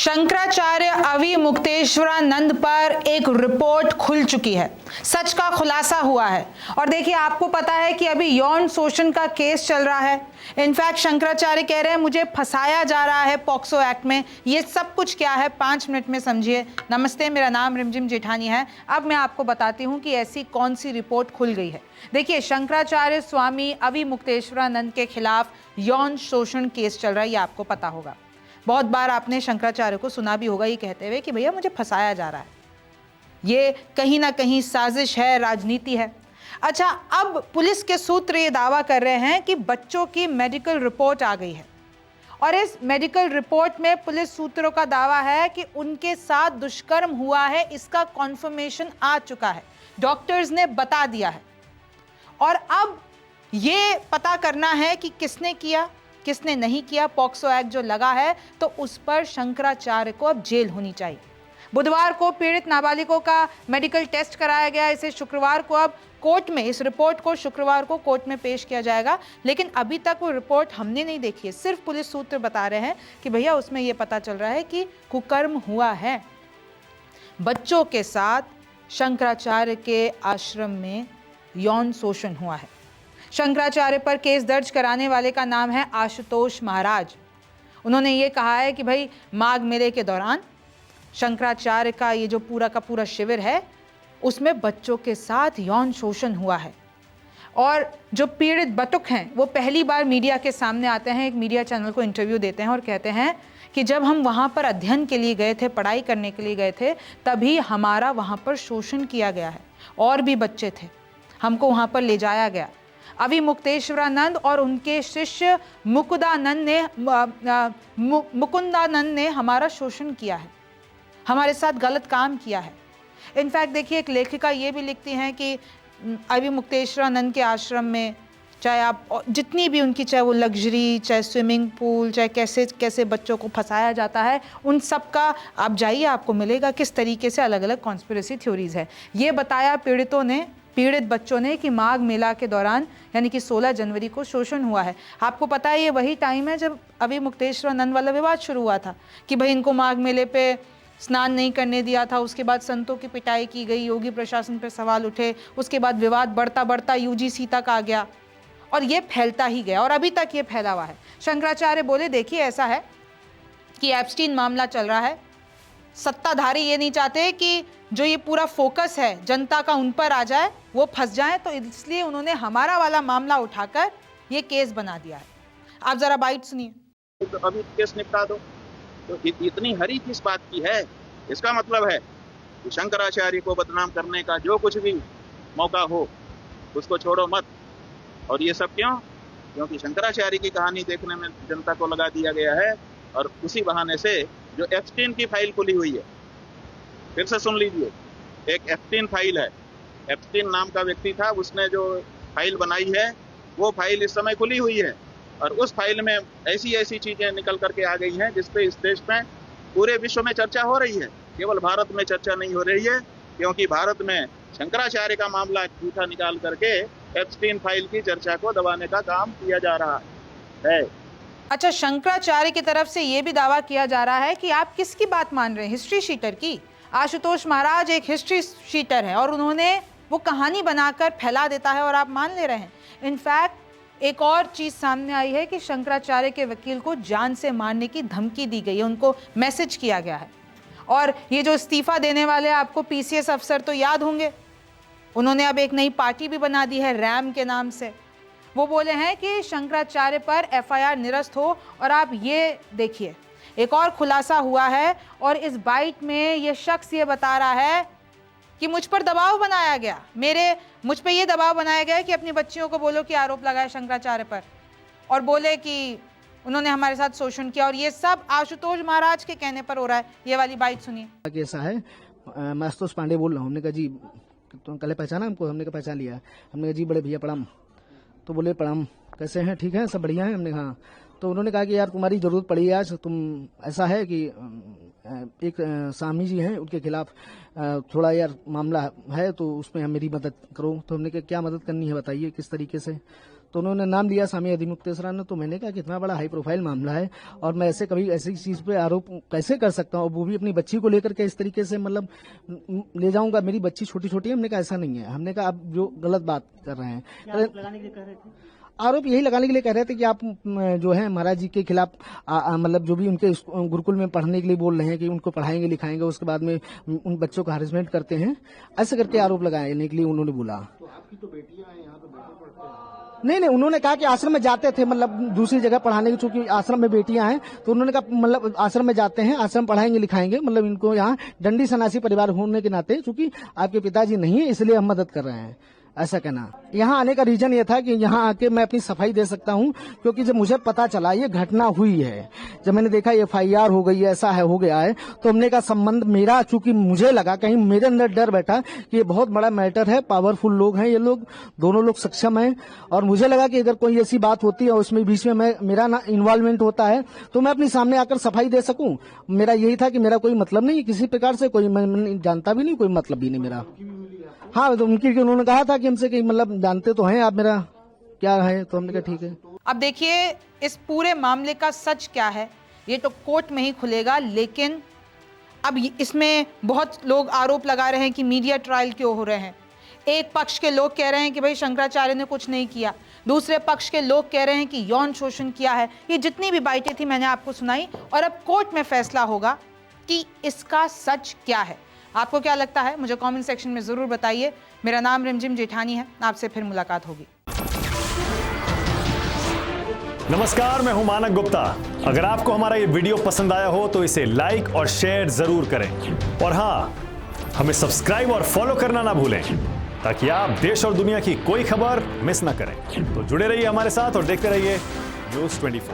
शंकराचार्य अविमुक्तेश्वरानंद पर एक रिपोर्ट खुल चुकी है, सच का खुलासा हुआ है। और देखिए, आपको पता है कि अभी यौन शोषण का केस चल रहा है। इनफैक्ट शंकराचार्य कह रहे हैं मुझे फंसाया जा रहा है पॉक्सो एक्ट में। ये सब कुछ क्या है 5 मिनट में समझिए। नमस्ते, मेरा नाम रिमझिम जेठानी है। अब मैं आपको बताती हूँ कि ऐसी कौन सी रिपोर्ट खुल गई है। देखिए, शंकराचार्य स्वामी अविमुक्तेश्वरानंद के खिलाफ यौन शोषण केस चल रहा है, ये आपको पता होगा। बहुत बार आपने शंकराचार्य को सुना भी होगा ये कहते हुए कि भैया मुझे फंसाया जा रहा है, ये कहीं ना कहीं साजिश है, राजनीति है। अच्छा, अब पुलिस के सूत्र ये दावा कर रहे हैं कि बच्चों की मेडिकल रिपोर्ट आ गई है और इस मेडिकल रिपोर्ट में पुलिस सूत्रों का दावा है कि उनके साथ दुष्कर्म हुआ है, इसका कॉन्फर्मेशन आ चुका है, डॉक्टर्स ने बता दिया है। और अब ये पता करना है कि किसने किया, किसने नहीं किया। पॉक्सो एक्ट जो लगा है तो उस पर शंकराचार्य को अब जेल होनी चाहिए। बुधवार को पीड़ित नाबालिगों का मेडिकल टेस्ट कराया गया। इसे शुक्रवार को अब कोर्ट में, इस रिपोर्ट को शुक्रवार को कोर्ट में पेश किया जाएगा। लेकिन अभी तक वो रिपोर्ट हमने नहीं देखी है, सिर्फ पुलिस सूत्र बता रहे हैं कि भैया उसमें ये पता चल रहा है कि कुकर्म हुआ है। बच्चों के साथ शंकराचार्य के आश्रम में यौन शोषण हुआ है। शंकराचार्य पर केस दर्ज कराने वाले का नाम है आशुतोष महाराज। उन्होंने ये कहा है कि भाई माघ मेले के दौरान शंकराचार्य का ये जो पूरा का पूरा शिविर है उसमें बच्चों के साथ यौन शोषण हुआ है। और जो पीड़ित बटुक हैं वो पहली बार मीडिया के सामने आते हैं, एक मीडिया चैनल को इंटरव्यू देते हैं और कहते हैं कि जब हम वहाँ पर अध्ययन के लिए गए थे, पढ़ाई करने के लिए गए थे, तभी हमारा वहाँ पर शोषण किया गया है। और भी बच्चे थे, हमको वहाँ पर ले जाया गया। अविमुक्तेश्वरानंद और उनके शिष्य मुकुंदानंद ने हमारा शोषण किया है, हमारे साथ गलत काम किया है। इनफैक्ट देखिए, एक लेखिका ये भी लिखती हैं कि अविमुक्तेश्वरानंद के आश्रम में चाहे आप जितनी भी उनकी, चाहे वो लग्जरी, चाहे स्विमिंग पूल, चाहे कैसे कैसे बच्चों को फंसाया जाता है, उन सब का आप जाइए, आपको मिलेगा किस तरीके से अलग अलग कॉन्स्पिरेसी थ्योरीज है। ये बताया पीड़ित बच्चों ने कि माघ मेला के दौरान यानी कि 16 जनवरी को शोषण हुआ है। आपको पता है ये वही टाइम है जब अविमुक्तेश्वरानंद वाला विवाद शुरू हुआ था कि भाई इनको माघ मेले पे स्नान नहीं करने दिया था। उसके बाद संतों की पिटाई की गई, योगी प्रशासन पर सवाल उठे, उसके बाद विवाद बढ़ता बढ़ता यूजीसी तक आ गया और ये फैलता ही गया और अभी तक ये फैला हुआ है। शंकराचार्य बोले देखिए ऐसा है कि एप्स्टीन मामला चल रहा है, सत्ताधारी ये नहीं चाहते कि जो ये पूरा फोकस है जनता का उन पर आ जाए, वो फंस जाए, तो इसलिए उन्होंने हमारा वाला मामला उठाकर ये केस बना दिया है। आप जरा बाइट सुनिए। तो अभी केस निपटा दो, तो इतनी हरी किस बात की है? इसका मतलब है कि शंकराचार्य को बदनाम करने का जो कुछ भी मौका हो उसको छोड़ो मत। और ये सब क्यों? क्योंकि शंकराचार्य की कहानी देखने में जनता को लगा दिया गया है और उसी बहाने से जो एप्स्टीन की फाइल खुली हुई है, फिर से सुन लीजिए, एक एप्स्टीन फाइल है। एप्स्टीन नाम का व्यक्ति था, उसने जो फाइल बनाई है वो फाइल इस समय खुली हुई है और उस फाइल में ऐसी ऐसी चीजें निकल करके आ गई हैं जिसपे इस देश में, पूरे विश्व में चर्चा हो रही है। केवल भारत में चर्चा नहीं हो रही है, क्योंकि भारत में शंकराचार्य का मामला झूठा निकाल करके एप्स्टीन फाइल की चर्चा को दबाने का काम किया जा रहा है। अच्छा, शंकराचार्य की तरफ से ये भी दावा किया जा रहा है कि आप किसकी बात मान रहे हैं, हिस्ट्री शीटर की। आशुतोष महाराज एक हिस्ट्री शीटर है और उन्होंने वो कहानी बनाकर फैला देता है और आप मान ले रहे हैं। इनफैक्ट एक और चीज सामने आई है कि शंकराचार्य के वकील को जान से मारने की धमकी दी गई है, उनको मैसेज किया गया है। और ये जो इस्तीफा देने वाले आपको पीसीएस अफसर तो याद होंगे, उन्होंने अब एक नई पार्टी भी बना दी है रैम के नाम से। वो बोले हैं कि शंकराचार्य पर एफआईआर निरस्त हो। और आप ये देखिए, एक और खुलासा हुआ है और इस बाइट में ये शख्स ये बता रहा है कि मुझ पर दबाव बनाया गया, मुझ पे ये दबाव बनाया गया कि अपनी बच्चियों को बोलो कि आरोप लगाए शंकराचार्य पर और बोले कि उन्होंने हमारे साथ शोषण किया। और ये सब आशुतोष महाराज के कहने पर हो रहा है। ये वाली बाइट सुनिए। कैसा है, मैं आशुतोष पांडे बोल रहा हूँ। हमने कहा जी तो कल पहचाना हमको? हमने कहा पहचान लिया। हमने कहा जी बड़े भैया प्रणाम। तो बोले प्रणाम, कैसे हैं? ठीक है, सब बढ़िया है। हमने कहा, तो उन्होंने कहा कि यार तुम्हारी जरूरत पड़ी आज, तुम ऐसा है कि एक स्वामी जी हैं, उनके खिलाफ थोड़ा यार मामला है, तो उसमें हम मेरी मदद करो। तो हमने कहा क्या मदद करनी है बताइए, किस तरीके से? तो उन्होंने नाम लिया स्वामी अधिमुक्तेश्वर ने। तो मैंने कहा कि इतना बड़ा हाई प्रोफाइल मामला है और मैं ऐसे कभी ऐसी चीज पे आरोप कैसे कर सकता हूँ, वो भी अपनी बच्ची को लेकर के इस तरीके से, मतलब ले जाऊंगा। मेरी बच्ची छोटी छोटी है। हमने कहा ऐसा नहीं है। हमने कहा आप जो गलत बात कर रहे हैं, आरोप यही लगाने के लिए कह रहे थे कि आप जो है महाराज जी के खिलाफ मतलब जो भी उनके गुरुकुल में पढ़ने के लिए बोल रहे हैं कि उनको पढ़ाएंगे लिखाएंगे, उसके बाद में उन बच्चों को हैरेसमेंट करते हैं, ऐसे करके आरोप लगाने के लिए उन्होंने बोला। तो आपकी तो बेटियां हैं यहाँ पे नहीं, उन्होंने कहा कि आश्रम में जाते थे, मतलब दूसरी जगह पढ़ाने की, चूंकि आश्रम में बेटियां हैं तो उन्होंने कहा मतलब आश्रम में जाते हैं, आश्रम पढ़ाएंगे लिखाएंगे, मतलब इनको यहाँ दंडी सन्यासी परिवार होने के नाते चूंकि आपके पिताजी नहीं है इसलिए हम मदद कर रहे हैं, ऐसा कहना। यहाँ आने का रीजन ये था कि यहाँ आके मैं अपनी सफाई दे सकता हूँ, क्योंकि जब मुझे पता चला ये घटना हुई है, जब मैंने देखा FIR हो गई है, ऐसा है हो गया है, तो हमने का संबंध मेरा, चूंकि मुझे लगा कहीं मेरे अंदर डर बैठा कि ये बहुत बड़ा मैटर है, पावरफुल लोग हैं ये लोग, दोनों लोग सक्षम हैं, और मुझे लगा कि अगर कोई ऐसी बात होती है और उसमें बीच में मेरा ना इन्वॉल्वमेंट होता है तो मैं अपनी सामने आकर सफाई दे सकूं। मेरा यही था कि मेरा कोई मतलब नहीं किसी प्रकार से, कोई मैं जानता भी नहीं, कोई मतलब भी नहीं मेरा। हाँ, तो उनकी उन्होंने कहा था कि हमसे कि मतलब जानते तो हैं आप मेरा क्या है, तो हमने कहा ठीक है। अब देखिए इस पूरे मामले का सच क्या है ये तो कोर्ट में ही खुलेगा, लेकिन अब इसमें बहुत लोग आरोप लगा रहे हैं कि मीडिया ट्रायल क्यों हो रहे हैं। एक पक्ष के लोग कह रहे हैं कि भाई शंकराचार्य ने कुछ नहीं किया, दूसरे पक्ष के लोग कह रहे हैं कि यौन शोषण किया है। ये जितनी भी बातें थी मैंने आपको सुनाई, और अब कोर्ट में फैसला होगा कि इसका सच क्या है। आपको क्या लगता है मुझे कमेंट सेक्शन में जरूर बताइए। मेरा नाम रिमझिम जेठानी है, आपसे फिर मुलाकात होगी। नमस्कार, मैं हूं मानक गुप्ता। अगर आपको हमारा ये वीडियो पसंद आया हो तो इसे लाइक और शेयर जरूर करें, और हाँ, हमें सब्सक्राइब और फॉलो करना ना भूलें ताकि आप देश और दुनिया की कोई खबर मिस ना करें। तो जुड़े रहिए हमारे साथ और देखते रहिए News 24।